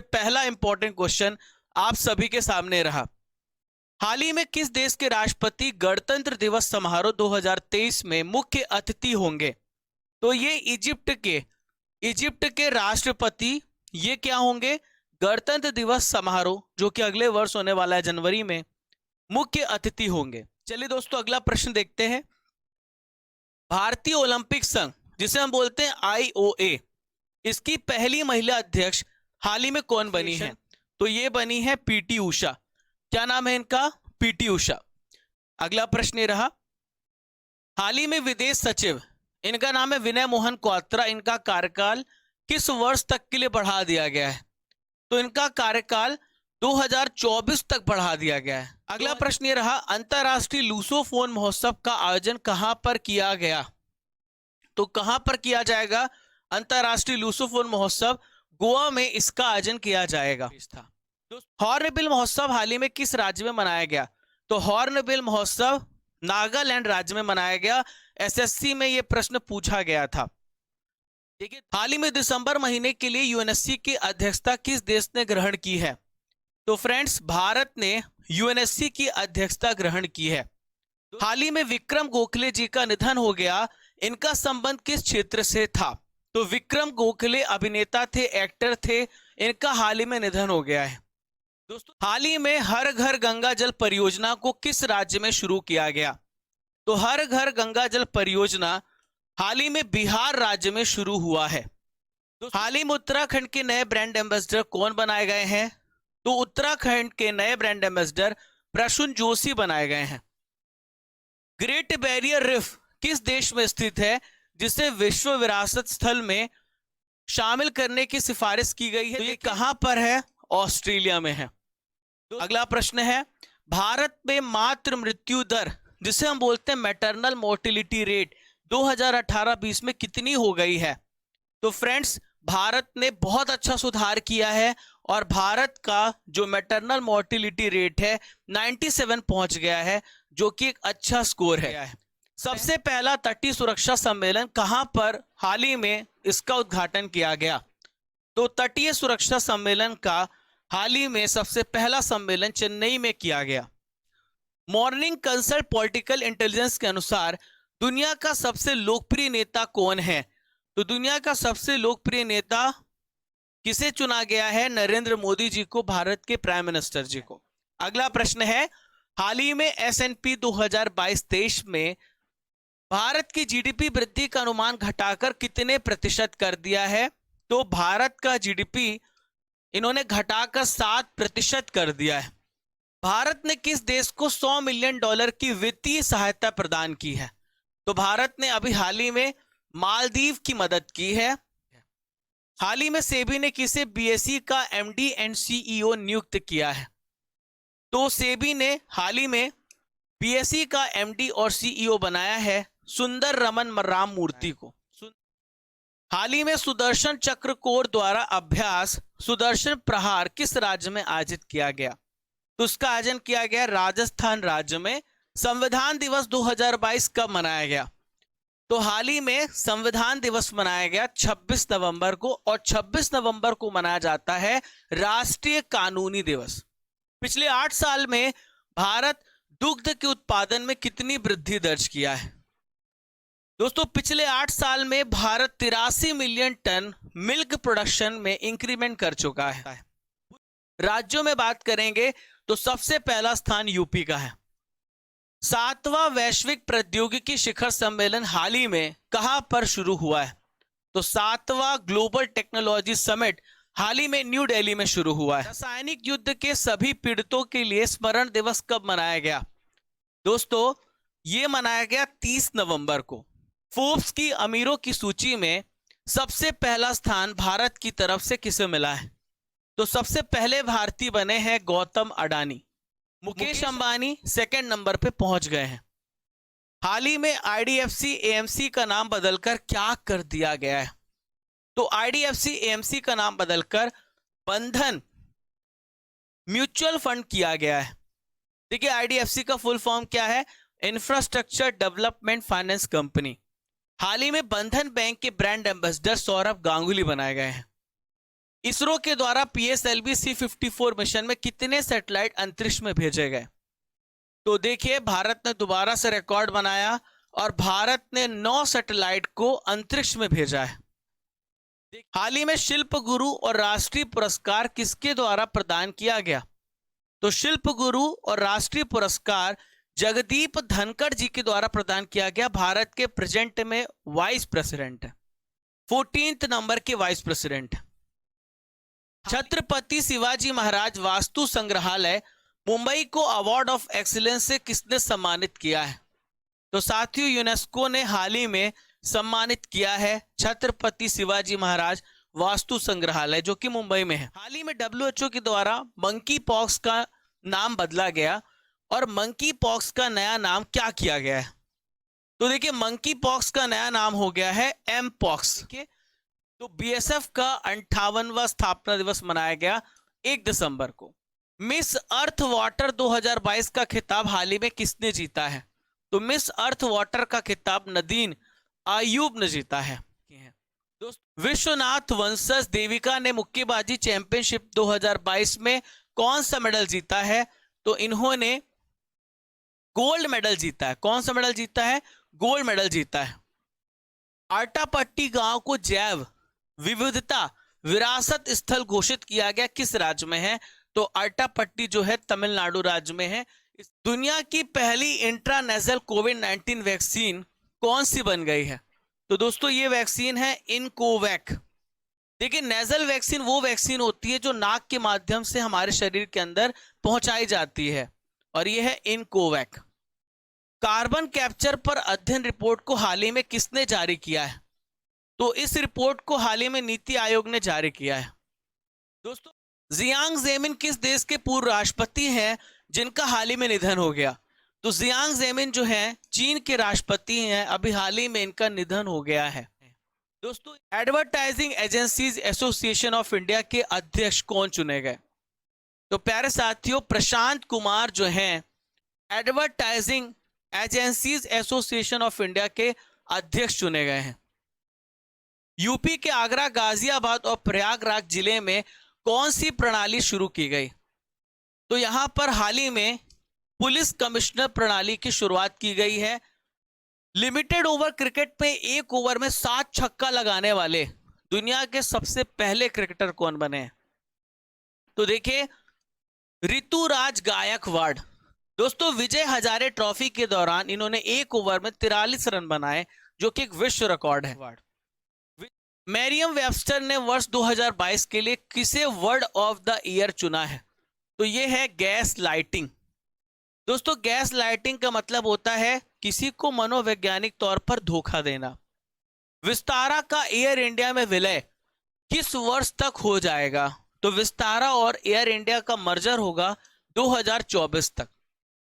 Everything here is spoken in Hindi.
पहला इंपॉर्टेंट क्वेश्चन आप सभी के सामने रहा। हाल ही में किस देश के राष्ट्रपति गणतंत्र दिवस समारोह 2023 में मुख्य अतिथि होंगे? तो ये इजिप्ट के राष्ट्रपति ये क्या होंगे? गणतंत्र दिवस समारोह जो कि अगले वर्ष होने वाला है जनवरी में, मुख्य अतिथि होंगे। चलिए दोस्तों अगला प्रश्न देखते हैं। भारतीय ओलंपिक संघ जिसे हम बोलते हैं IOA, इसकी पहली महिला अध्यक्ष हाल ही में कौन बनी है? तो ये बनी है PT उषा। क्या नाम है इनका? PT उषा। अगला प्रश्न ये रहा, हाल ही में विदेश सचिव, इनका नाम है विनय मोहन क्वात्रा, इनका कार्यकाल किस वर्ष तक के लिए बढ़ा दिया गया है? तो इनका कार्यकाल 2024 तक बढ़ा दिया गया है। अगला प्रश्न ये रहा, अंतरराष्ट्रीय लूसोफोन महोत्सव का आयोजन कहां पर किया गया? तो कहां पर किया जाएगा? अंतरराष्ट्रीय लूसोफोन महोत्सव गोवा में इसका आयोजन किया जाएगा। हॉर्नबिल महोत्सव हाल ही में किस राज्य में मनाया गया? तो हॉर्नबिल महोत्सव नागालैंड राज्य में मनाया गया। SSC में यह प्रश्न पूछा गया था। देखिए, हाल ही में दिसंबर महीने के लिए UNSC की अध्यक्षता किस देश ने ग्रहण की है? तो फ्रेंड्स, भारत ने UNSC की अध्यक्षता ग्रहण की है। हाल ही में विक्रम गोखले जी का निधन हो गया, इनका संबंध किस क्षेत्र से था? तो विक्रम गोखले अभिनेता थे, एक्टर थे, इनका हाल ही में निधन हो गया है। दोस्तों, हाल ही में हर घर गंगा जल परियोजना को किस राज्य में शुरू किया गया? तो हर घर गंगा जल परियोजना हाल ही में बिहार राज्य में शुरू हुआ है। हाल ही में उत्तराखंड के नए ब्रांड एम्बेसडर कौन बनाए गए हैं? तो उत्तराखंड के नए ब्रांड एम्बेसडर प्रसून जोशी बनाए गए हैं। ग्रेट बैरियर रीफ किस देश में स्थित है जिसे विश्व विरासत स्थल में शामिल करने की सिफारिश की गई है? तो ये कहां पर है? ऑस्ट्रेलिया में है। अगला प्रश्न है, भारत में मातृ मृत्यु दर जिसे हम बोलते हैं मैटरनल मोर्टिलिटी रेट 2018-20 में कितनी हो गई है? तो फ्रेंड्स, भारत ने बहुत अच्छा सुधार किया है और भारत का जो मैटरनल मोर्टिलिटी रेट है 97 पहुंच गया है, जो कि एक अच्छा स्कोर है। सबसे पहला तटीय सुरक्षा सम्मेलन कहां पर हाल ही में इसका उद्घाटन किया गया? तो तटीय सुरक्षा सम्मेलन का हाल ही में सबसे पहला सम्मेलन चेन्नई में किया गया। मॉर्निंग कंसल्ट पॉलिटिकल इंटेलिजेंस के अनुसार दुनिया का सबसे लोकप्रिय नेता कौन है? तो दुनिया का सबसे लोकप्रिय नेता किसे चुना गया है? नरेंद्र मोदी जी को, भारत के प्राइम मिनिस्टर जी को। अगला प्रश्न है, हाल ही में S&P 2022-23 में भारत की GDP वृद्धि का अनुमान घटाकर कितने प्रतिशत कर दिया है? तो भारत का GDP इन्होंने घटाकर 7% कर दिया है। भारत ने किस देश को $100 मिलियन की वित्तीय सहायता प्रदान की है? तो भारत ने अभी हाल ही में मालदीव की मदद की है। हाल ही में सेबी ने किसे BSE का MD एंड CEO नियुक्त किया है? तो सेबी ने हाल ही में BSE का MD और CEO बनाया है सुंदर रमन राम मूर्ति को। हाल ही में सुदर्शन चक्र कोर द्वारा अभ्यास सुदर्शन प्रहार किस राज्य में आयोजित किया गया? तो उसका आयोजन किया गया राजस्थान राज्य में। संविधान दिवस 2022 कब मनाया गया? तो हाल ही में संविधान दिवस मनाया गया 26 नवंबर को, और 26 नवंबर को मनाया जाता है राष्ट्रीय कानूनी दिवस। पिछले 8 साल में भारत दुग्ध के उत्पादन में कितनी वृद्धि दर्ज किया है? दोस्तों, पिछले 8 साल में भारत 83 मिलियन टन मिल्क प्रोडक्शन में इंक्रीमेंट कर चुका है। राज्यों में बात करेंगे तो सबसे पहला स्थान यूपी का है। 7वां वैश्विक प्रौद्योगिकी शिखर सम्मेलन हाल ही में कहां पर शुरू हुआ है? तो 7वां ग्लोबल टेक्नोलॉजी समिट हाल ही में न्यू दिल्ली में शुरू हुआ है। रासायनिक युद्ध के सभी पीड़ितों के लिए स्मरण दिवस कब मनाया गया? दोस्तों, यह मनाया गया 30 नवंबर को। फोर्ब्स की अमीरों की सूची में सबसे पहला स्थान भारत की तरफ से किसे मिला है? तो सबसे पहले भारतीय बने हैं गौतम अडानी। मुकेश अंबानी सेकंड नंबर पे पहुंच गए हैं। हाल ही में IDFC AMC का नाम बदलकर क्या कर दिया गया है? तो IDFC AMC का नाम बदलकर बंधन म्यूचुअल फंड किया गया है। देखिए, IDFC का फुल फॉर्म क्या है? Infrastructure development finance company. हाल ही में बंधन बैंक के ब्रांड एम्बेसडर सौरभ गांगुली बनाए गए हैं। इसरो के द्वारा PSLV C-54 मिशन में कितने सैटेलाइट अंतरिक्ष में भेजे गए? तो देखिए, भारत ने दोबारा से रिकॉर्ड बनाया और भारत ने 9 सैटेलाइट को अंतरिक्ष में भेजा है। हाल ही में शिल्प गुरु और राष्ट्रीय पुरस्कार किसके द्वारा प्रदान किया गया? तो शिल्प गुरु और राष्ट्रीय पुरस्कार जगदीप धनखड़ जी के द्वारा प्रदान किया गया। भारत के प्रेजेंट में वाइस प्रेसिडेंट है, 14th नंबर के वाइस प्रेसिडेंट। छत्रपति शिवाजी महाराज वास्तु संग्रहालय मुंबई को अवार्ड ऑफ एक्सीलेंस से किसने सम्मानित किया है? तो साथियों, यूनेस्को ने हाल ही में सम्मानित किया है छत्रपति शिवाजी महाराज वास्तु संग्रहालय, जो कि मुंबई में है। हाल ही में WHO के द्वारा मंकी पॉक्स का नाम बदला गया और मंकी पॉक्स का नया नाम क्या किया गया है? तो देखिए, मंकी पॉक्स का नया नाम हो गया है एम पॉक्स। तो BSF का 58वां स्थापना दिवस मनाया गया 1 दिसंबर को। मिस अर्थ वाटर 2022 का खिताब हाल ही में किसने जीता है? तो मिस अर्थ वाटर का खिताब नदीन आयूब ने जीता है। विश्वनाथ वंशज देविका ने मुक्केबाजी चैंपियनशिप 2022 में कौन सा मेडल जीता है? तो इन्होंने गोल्ड मेडल जीता है। कौन सा मेडल जीता है? गोल्ड मेडल जीता है। आटापट्टी गांव को जैव विविधता विरासत स्थल घोषित किया गया किस राज्य में है? तो आटापट्टी जो है तमिलनाडु राज्य में है। दुनिया की पहली इंट्रानेशनल कोविड-19 वैक्सीन कौन सी बन गई है? तो दोस्तों, ये वैक्सीन है इनकोवैक। देखिए, नेजल वैक्सीन वो वैक्सीन होती है जो नाक के माध्यम से हमारे शरीर के अंदर पहुंचाई जाती है, और ये है इनकोवैक। कार्बन कैप्चर पर अध्ययन रिपोर्ट को हाल ही में किसने जारी किया है? तो इस रिपोर्ट को हाल ही में नीति आयोग ने जारी किया है। दोस्तों, जियांग जेमिन किस देश के पूर्व राष्ट्रपति हैं जिनका हाल ही में निधन हो गया? तो जियांग जेमिन जो है चीन के राष्ट्रपति हैं, अभी हाल ही में इनका निधन हो गया है। दोस्तों, advertising agencies association of India के अध्यक्ष कौन चुने गए? तो प्यारे साथियों, प्रशांत कुमार जो हैं advertising agencies association of India के अध्यक्ष चुने गए हैं। यूपी के आगरा, गाजियाबाद और प्रयागराज जिले में कौन सी प्रणाली शुरू की गई? तो यहां पर हाल ही में पुलिस कमिश्नर प्रणाली की शुरुआत की गई है। लिमिटेड ओवर क्रिकेट में 1 ओवर में 7 छक्का लगाने वाले दुनिया के सबसे पहले क्रिकेटर कौन बने हैं? तो देखिए, ऋतुराज गायकवाड़। दोस्तों, विजय हजारे ट्रॉफी के दौरान इन्होंने 1 ओवर में 43 रन बनाए, जो कि एक विश्व रिकॉर्ड है। मैरियम वेबस्टर ने वर्ष 2022 के लिए किसे वर्ड ऑफ द ईयर चुना है? तो यह है गैस लाइटिंग। दोस्तों, गैस लाइटिंग का मतलब होता है किसी को मनोवैज्ञानिक तौर पर धोखा देना। विस्तारा का एयर इंडिया में विलय किस वर्ष तक हो जाएगा? तो विस्तारा और एयर इंडिया का मर्जर होगा 2024 तक।